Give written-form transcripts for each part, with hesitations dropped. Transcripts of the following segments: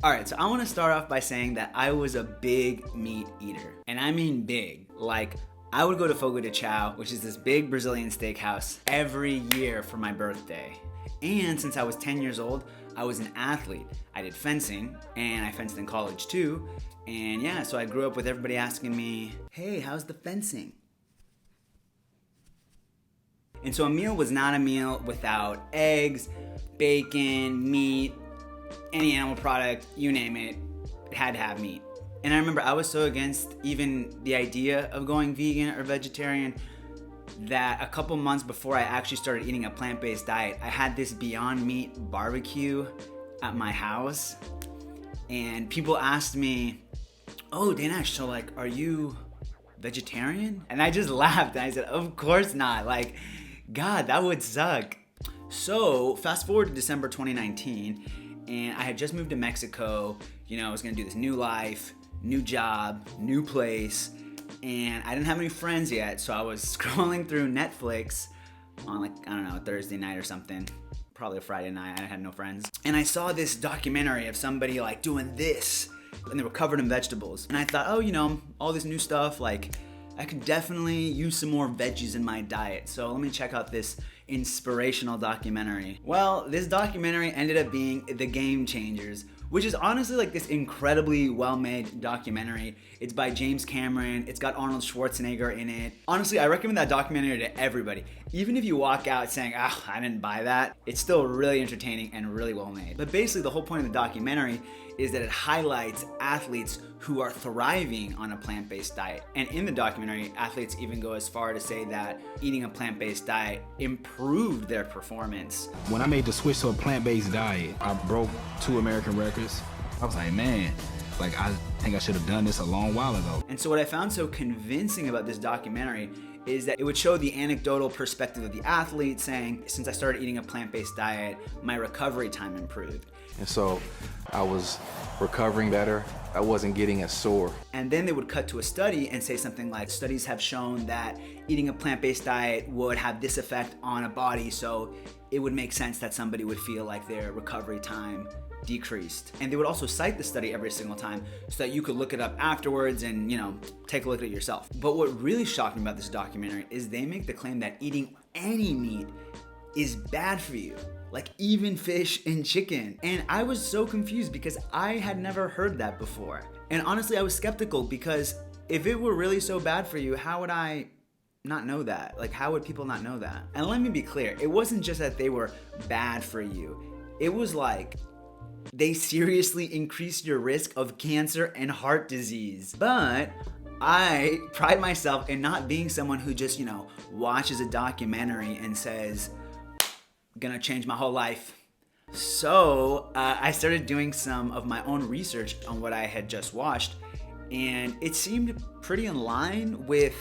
All right, so I want to start off by saying that I was a big meat eater. And I mean big. Like, I would go to Fogo de Chao, which is this big Brazilian steakhouse, every year for my birthday. And since I was 10 years old, I was an athlete. I did fencing, and I fenced in college too. And yeah, so I grew up with everybody asking me, hey, how's the fencing? And so a meal was not a meal without eggs, bacon, meat, any animal product, you name it, it had to have meat. And I remember I was so against even the idea of going vegan or vegetarian that a couple months before I actually started eating a plant-based diet, I had this Beyond Meat barbecue at my house. And people asked me, oh, Danesh, so like, are you vegetarian? And I just laughed and I said, of course not. Like, God, that would suck. So fast forward to December 2019, and I had just moved to Mexico. You know, I was gonna do this new life, new job, new place, and I didn't have any friends yet, so I was scrolling through Netflix on like, I don't know, a Thursday night or something, probably a Friday night, I had no friends. And I saw this documentary of somebody like doing this, and they were covered in vegetables. And I thought, oh, you know, all this new stuff, like, I could definitely use some more veggies in my diet. So let me check out this inspirational documentary. Well, this documentary ended up being The Game Changers, which is honestly like this incredibly well-made documentary. It's by James Cameron. It's got Arnold Schwarzenegger in it. Honestly, I recommend that documentary to everybody. Even if you walk out saying, I didn't buy that, it's still really entertaining and really well made. But basically the whole point of the documentary is that it highlights athletes who are thriving on a plant-based diet. And in the documentary, athletes even go as far to say that eating a plant-based diet improved their performance. When I made the switch to a plant-based diet, I broke 2 American records. I was like, man, like I think I should have done this a long while ago. And so what I found so convincing about this documentary is that it would show the anecdotal perspective of the athlete saying, since I started eating a plant-based diet, my recovery time improved. And so I was recovering better. I wasn't getting as sore. And then they would cut to a study and say something like, studies have shown that eating a plant-based diet would have this effect on a body, so it would make sense that somebody would feel like their recovery time decreased. And they would also cite the study every single time so that you could look it up afterwards and, you know, take a look at it yourself. But what really shocked me about this documentary is they make the claim that eating any meat is bad for you. Like even fish and chicken. And I was so confused because I had never heard that before. And honestly, I was skeptical because if it were really so bad for you, how would I not know that? Like, how would people not know that? And let me be clear, it wasn't just that they were bad for you. It was like they seriously increased your risk of cancer and heart disease. But I pride myself in not being someone who just, you know, watches a documentary and says, gonna change my whole life. So I started doing some of my own research on what I had just watched, and it seemed pretty in line with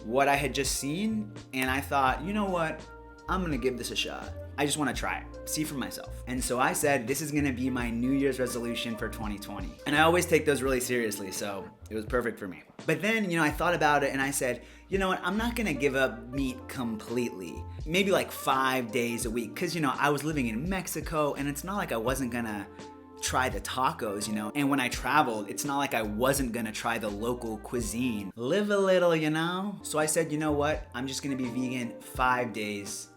what I had just seen, and I thought, you know what, I'm gonna give this a shot. I just wanna try it, see for myself. And so I said, this is gonna be my New Year's resolution for 2020. And I always take those really seriously, so it was perfect for me. But then, you know, I thought about it and I said, you know what, I'm not gonna give up meat completely. Maybe like 5 days a week, because, you know, I was living in Mexico and it's not like I wasn't gonna try the tacos, you know, and when I traveled, it's not like I wasn't gonna try the local cuisine. Live a little, you know? So I said, you know what, I'm just gonna be vegan 5 days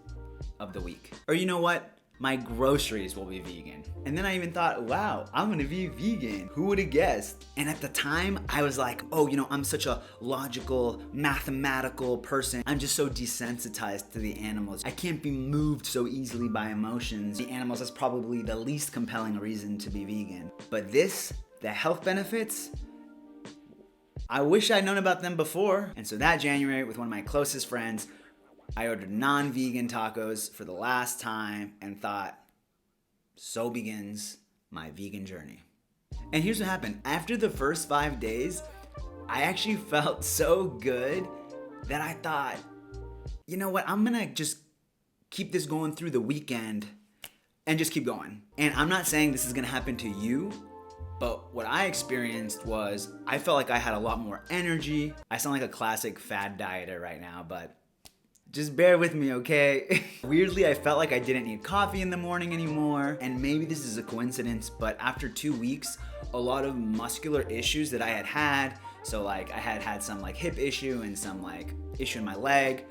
of the week. Or you know what? My groceries will be vegan. And then I even thought, wow, I'm gonna be vegan. Who would have guessed? And at the time, I was like, oh, you know, I'm such a logical, mathematical person. I'm just so desensitized to the animals. I can't be moved so easily by emotions. The animals is probably the least compelling reason to be vegan. But this, the health benefits, I wish I'd known about them before. And so that January, with one of my closest friends, I ordered non-vegan tacos for the last time and thought, so begins my vegan journey. And here's what happened. After the first 5 days, I actually felt so good that I thought, you know what, I'm gonna just keep this going through the weekend and just keep going. And I'm not saying this is gonna happen to you, but what I experienced was I felt like I had a lot more energy. I sound like a classic fad dieter right now, but Just bear with me, okay? Weirdly, I felt like I didn't need coffee in the morning anymore, and maybe this is a coincidence, but after 2 weeks, a lot of muscular issues that I had, so like I had some like hip issue and some like issue in my leg,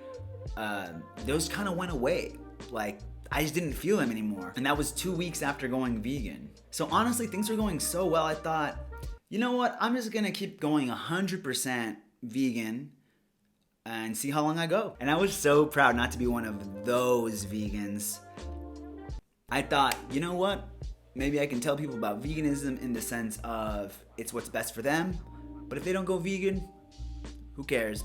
those kind of went away. Like I just didn't feel them anymore, and that was 2 weeks after going vegan. So honestly, things were going so well, I thought, you know what, I'm just gonna keep going 100% vegan and see how long I go. And I was so proud not to be one of those vegans. I thought, you know what? Maybe I can tell people about veganism in the sense of it's what's best for them, but if they don't go vegan, who cares?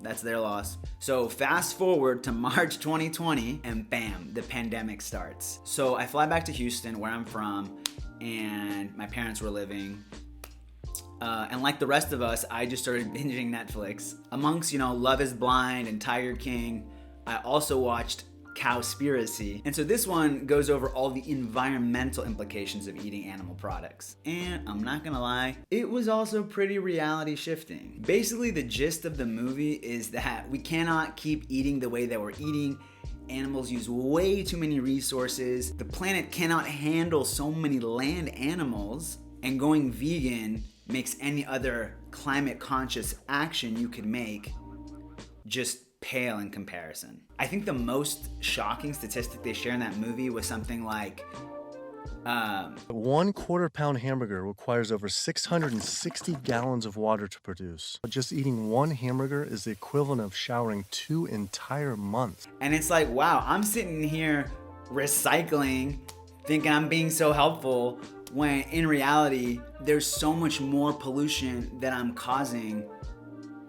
That's their loss. So fast forward to March 2020 and bam, the pandemic starts. So I fly back to Houston, where I'm from, and my parents were living. And like the rest of us, I just started binging Netflix. Amongst, Love is Blind and Tiger King, I also watched Cowspiracy. And so this one goes over all the environmental implications of eating animal products. And I'm not gonna lie, it was also pretty reality shifting. Basically, the gist of the movie is that we cannot keep eating the way that we're eating. Animals use way too many resources. The planet cannot handle so many land animals. And going vegan makes any other climate conscious action you could make just pale in comparison. I think the most shocking statistic they share in that movie was something like 1 quarter-pound hamburger requires over 660 gallons of water to produce. Just eating one hamburger is the equivalent of showering 2 entire months. And it's like, wow, I'm sitting here recycling, thinking I'm being so helpful, when in reality, there's so much more pollution that I'm causing,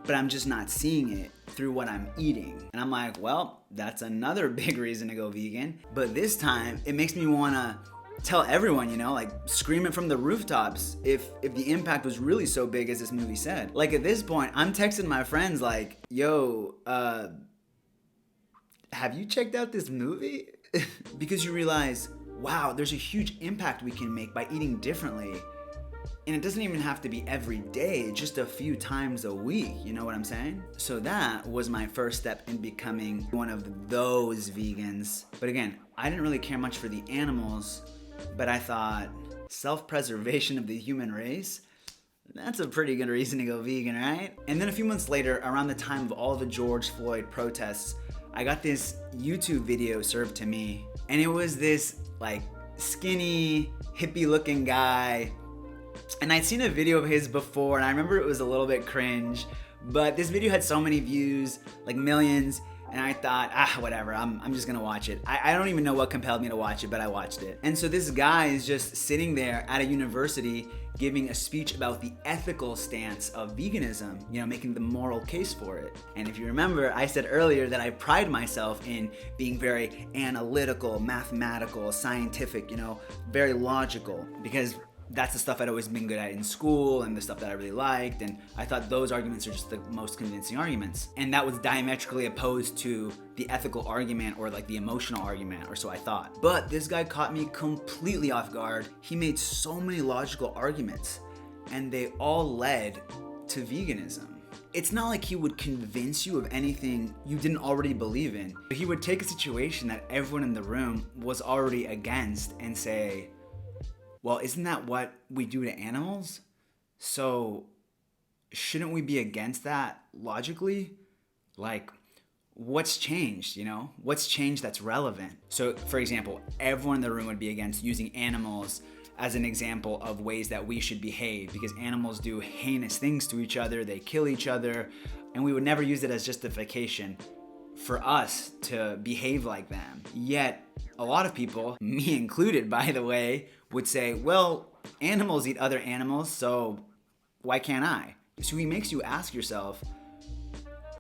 but I'm just not seeing it through what I'm eating. And I'm like, well, that's another big reason to go vegan. But this time, it makes me wanna tell everyone, like scream it from the rooftops if the impact was really so big as this movie said. Like at this point, I'm texting my friends like, yo, have you checked out this movie? Because you realize, wow, there's a huge impact we can make by eating differently. And it doesn't even have to be every day, just a few times a week, you know what I'm saying? So that was my first step in becoming one of those vegans. But again, I didn't really care much for the animals, but I thought self-preservation of the human race, that's a pretty good reason to go vegan, right? And then a few months later, around the time of all the George Floyd protests, I got this YouTube video served to me, and it was this like skinny, hippie looking guy. And I'd seen a video of his before, and I remember it was a little bit cringe, but this video had so many views, like millions, and I thought, whatever, I'm just gonna watch it. I don't even know what compelled me to watch it, but I watched it. And so this guy is just sitting there at a university giving a speech about the ethical stance of veganism, making the moral case for it. And if you remember, I said earlier that I pride myself in being very analytical, mathematical, scientific, very logical, because that's the stuff I'd always been good at in school and the stuff that I really liked, and I thought those arguments are just the most convincing arguments. And that was diametrically opposed to the ethical argument or like the emotional argument, or so I thought. But this guy caught me completely off guard. He made so many logical arguments, and they all led to veganism. It's not like he would convince you of anything you didn't already believe in. He would take a situation that everyone in the room was already against and say, well, isn't that what we do to animals? So shouldn't we be against that logically? Like, what's changed, What's changed that's relevant? So, for example, everyone in the room would be against using animals as an example of ways that we should behave, because animals do heinous things to each other, they kill each other, and we would never use it as justification for us to behave like them. Yet, a lot of people, me included by the way, would say, well, animals eat other animals, so why can't I? So he makes you ask yourself,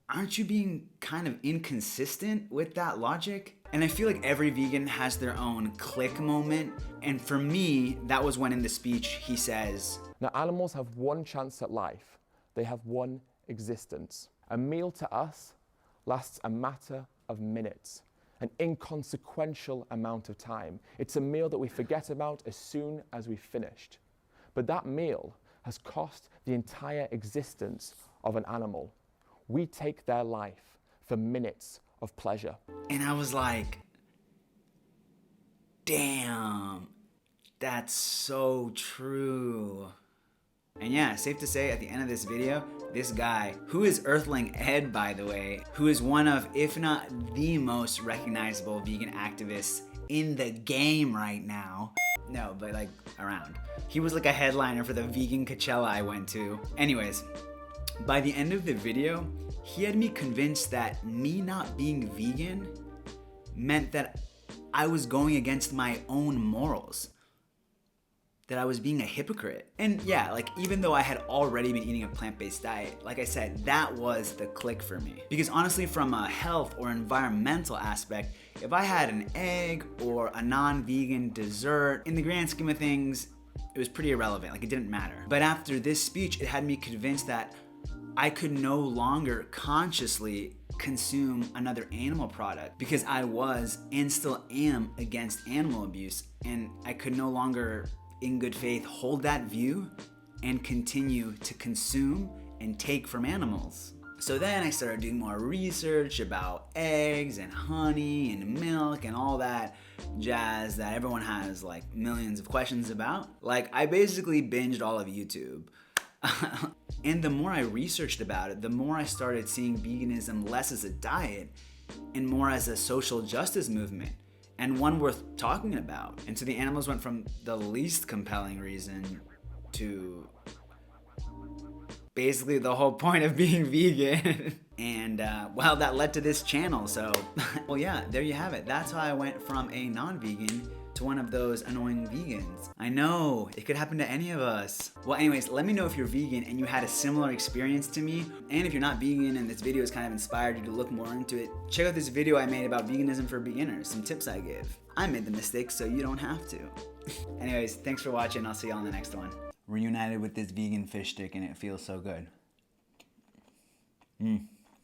aren't you being kind of inconsistent with that logic? And I feel like every vegan has their own click moment. And for me, that was when in the speech he says, now animals have one chance at life. They have one existence. A meal to us lasts a matter of minutes. An inconsequential amount of time. It's a meal that we forget about as soon as we've finished. But that meal has cost the entire existence of an animal. We take their life for minutes of pleasure. And I was like, damn, that's so true. And yeah, safe to say at the end of this video, this guy, who is Earthling Ed, by the way, who is one of, if not the most recognizable vegan activists in the game right now. No, but like around. He was like a headliner for the vegan Coachella I went to. Anyways, by the end of the video, he had me convinced that me not being vegan meant that I was going against my own morals, that I was being a hypocrite. And yeah, like even though I had already been eating a plant-based diet, like I said, that was the click for me. Because honestly, from a health or environmental aspect, if I had an egg or a non-vegan dessert, in the grand scheme of things, it was pretty irrelevant, like it didn't matter. But after this speech, it had me convinced that I could no longer consciously consume another animal product because I was and still am against animal abuse, and I could no longer in good faith hold that view and continue to consume and take from animals. So then I started doing more research about eggs and honey and milk and all that jazz that everyone has like millions of questions about. Like I basically binged all of YouTube. And the more I researched about it, the more I started seeing veganism less as a diet and more as a social justice movement, and one worth talking about. And so the animals went from the least compelling reason to basically the whole point of being vegan. And well, that led to this channel. So, well, yeah, there you have it. That's how I went from a non-vegan to one of those annoying vegans. I know, it could happen to any of us. Well, anyways, let me know if you're vegan and you had a similar experience to me. And if you're not vegan and this video has kind of inspired you to look more into it, check out this video I made about veganism for beginners, some tips I give. I made the mistakes so you don't have to. Anyways, thanks for watching. I'll see y'all in the next one. Reunited with this vegan fish stick and it feels so good.